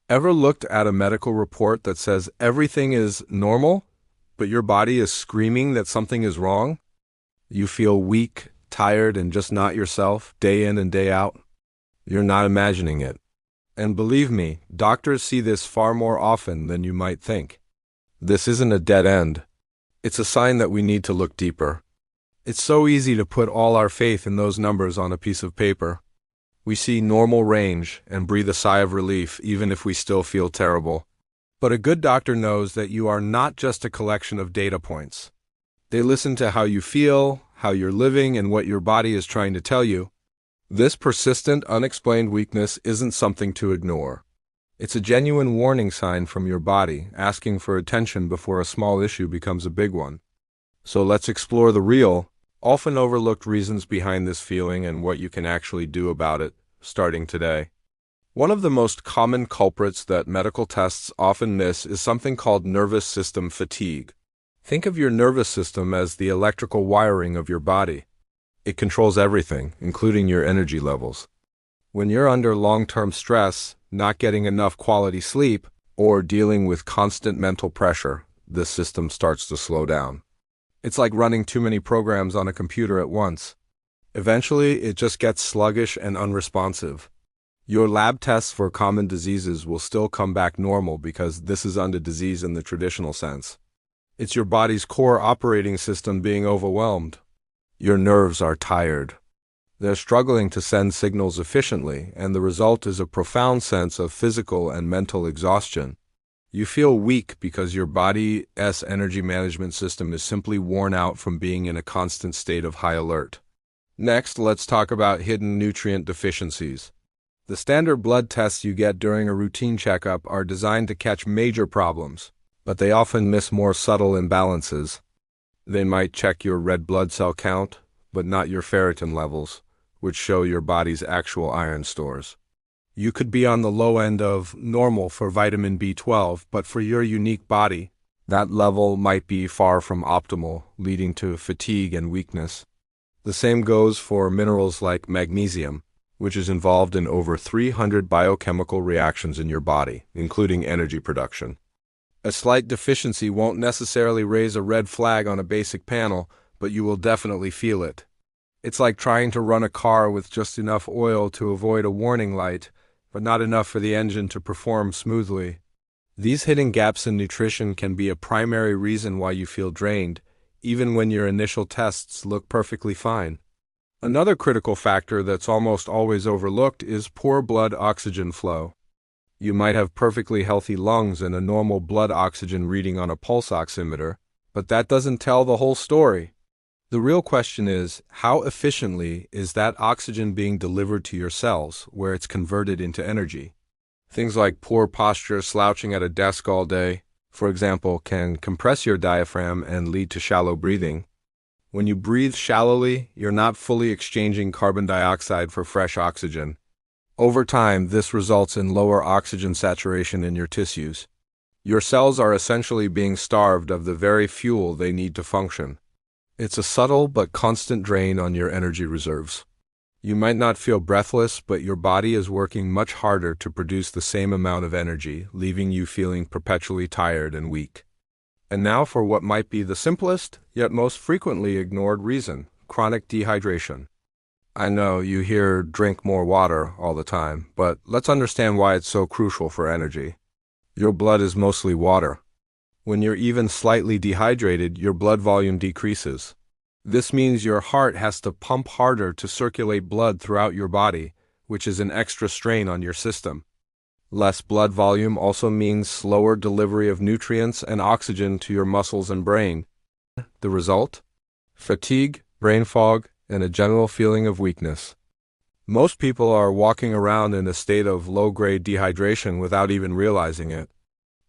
Ever looked at a medical report that says everything is normal, but your body is screaming that something is wrong? You feel weak, tired, and just not yourself, day in and day out? You're not imagining it. And believe me, doctors see this far more often than you might think. This isn't a dead end. It's a sign that we need to look deeper. It's so easy to put all our faith in those numbers on a piece of paper. We see normal range and breathe a sigh of relief even if we still feel terrible. But a good doctor knows that you are not just a collection of data points. They listen to how you feel, how you're living, and what your body is trying to tell you. This persistent, unexplained weakness isn't something to ignore. It's a genuine warning sign from your body, asking for attention before a small issue becomes a big one. So let's explore the real, often overlooked reasons behind this feeling and what you can actually do about it, starting today. One of the most common culprits that medical tests often miss is something called nervous system fatigue. Think of your nervous system as the electrical wiring of your body. It controls everything, including your energy levels. When you're under long-term stress, not getting enough quality sleep, or dealing with constant mental pressure, this system starts to slow down. It's like running too many programs on a computer at once. Eventually, it just gets sluggish and unresponsive. Your lab tests for common diseases will still come back normal because this isn't a disease in the traditional sense. It's your body's core operating system being overwhelmed. Your nerves are tired. They're struggling to send signals efficiently, and the result is a profound sense of physical and mental exhaustion. You feel weak because your body's energy management system is simply worn out from being in a constant state of high alert. Next, let's talk about hidden nutrient deficiencies. The standard blood tests you get during a routine checkup are designed to catch major problems, but they often miss more subtle imbalances. They might check your red blood cell count, but not your ferritin levels, which show your body's actual iron stores. You could be on the low end of normal for vitamin B12, but for your unique body, that level might be far from optimal, leading to fatigue and weakness. The same goes for minerals like magnesium, which is involved in over 300 biochemical reactions in your body, including energy production. A slight deficiency won't necessarily raise a red flag on a basic panel, but you will definitely feel it. It's like trying to run a car with just enough oil to avoid a warning light, but not enough for the engine to perform smoothly. These hidden gaps in nutrition can be a primary reason why you feel drained, even when your initial tests look perfectly fine. Another critical factor that's almost always overlooked is poor blood oxygen flow. You might have perfectly healthy lungs and a normal blood oxygen reading on a pulse oximeter, but that doesn't tell the whole story. The real question is, how efficiently is that oxygen being delivered to your cells, where it's converted into energy? Things like poor posture, slouching at a desk all day, for example, can compress your diaphragm and lead to shallow breathing. When you breathe shallowly, you're not fully exchanging carbon dioxide for fresh oxygen. Over time, this results in lower oxygen saturation in your tissues. Your cells are essentially being starved of the very fuel they need to function. It's a subtle but constant drain on your energy reserves. You might not feel breathless, but your body is working much harder to produce the same amount of energy, leaving you feeling perpetually tired and weak. And now for what might be the simplest, yet most frequently ignored reason: chronic dehydration. I know you hear drink more water all the time, but let's understand why it's so crucial for energy. Your blood is mostly water. When you're even slightly dehydrated, your blood volume decreases. This means your heart has to pump harder to circulate blood throughout your body, which is an extra strain on your system. Less blood volume also means slower delivery of nutrients and oxygen to your muscles and brain. The result? Fatigue, brain fog, and a general feeling of weakness. Most people are walking around in a state of low-grade dehydration without even realizing it.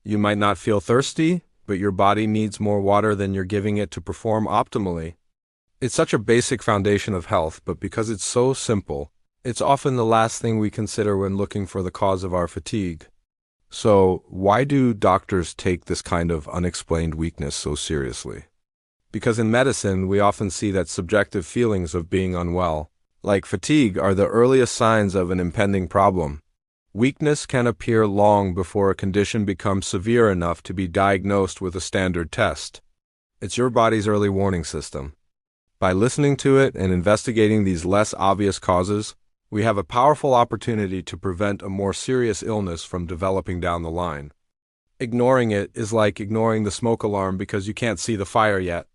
You might not feel thirsty, but your body needs more water than you're giving it to perform optimally. It's such a basic foundation of health, but because it's so simple, it's often the last thing we consider when looking for the cause of our fatigue. So, why do doctors take this kind of unexplained weakness so seriously? Because in medicine, we often see that subjective feelings of being unwell, like fatigue, are the earliest signs of an impending problem. Weakness can appear long before a condition becomes severe enough to be diagnosed with a standard test. It's your body's early warning system. By listening to it and investigating these less obvious causes, we have a powerful opportunity to prevent a more serious illness from developing down the line. Ignoring it is like ignoring the smoke alarm because you can't see the fire yet.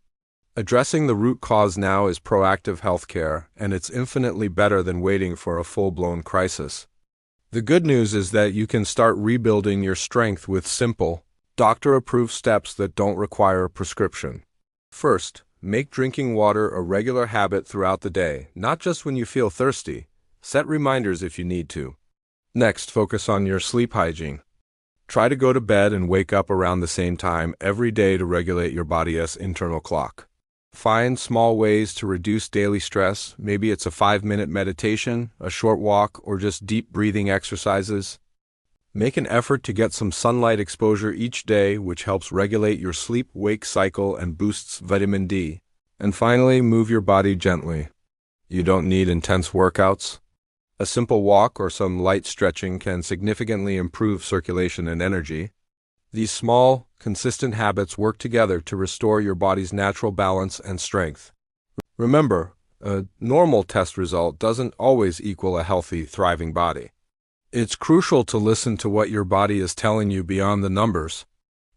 Addressing the root cause now is proactive healthcare, and it's infinitely better than waiting for a full-blown crisis. The good news is that you can start rebuilding your strength with simple, doctor-approved steps that don't require a prescription. First, make drinking water a regular habit throughout the day, not just when you feel thirsty. Set reminders if you need to. Next, focus on your sleep hygiene. Try to go to bed and wake up around the same time every day to regulate your body's internal clock. Find small ways to reduce daily stress. Maybe it's a 5-minute meditation, a short walk, or just deep breathing exercises. Make an effort to get some sunlight exposure each day, which helps regulate your sleep-wake cycle and boosts vitamin D. And finally, move your body gently. You don't need intense workouts. A simple walk or some light stretching can significantly improve circulation and energy. These small, consistent habits work together to restore your body's natural balance and strength. Remember, a normal test result doesn't always equal a healthy, thriving body. It's crucial to listen to what your body is telling you beyond the numbers.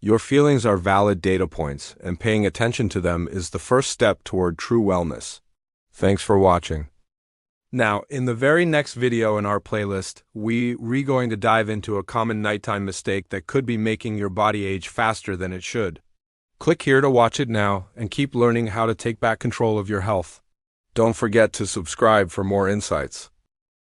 Your feelings are valid data points, and paying attention to them is the first step toward true wellness. Thanks for watching. Now, in the very next video in our playlist, we're going to dive into a common nighttime mistake that could be making your body age faster than it should. Click here to watch it now and keep learning how to take back control of your health. Don't forget to subscribe for more insights.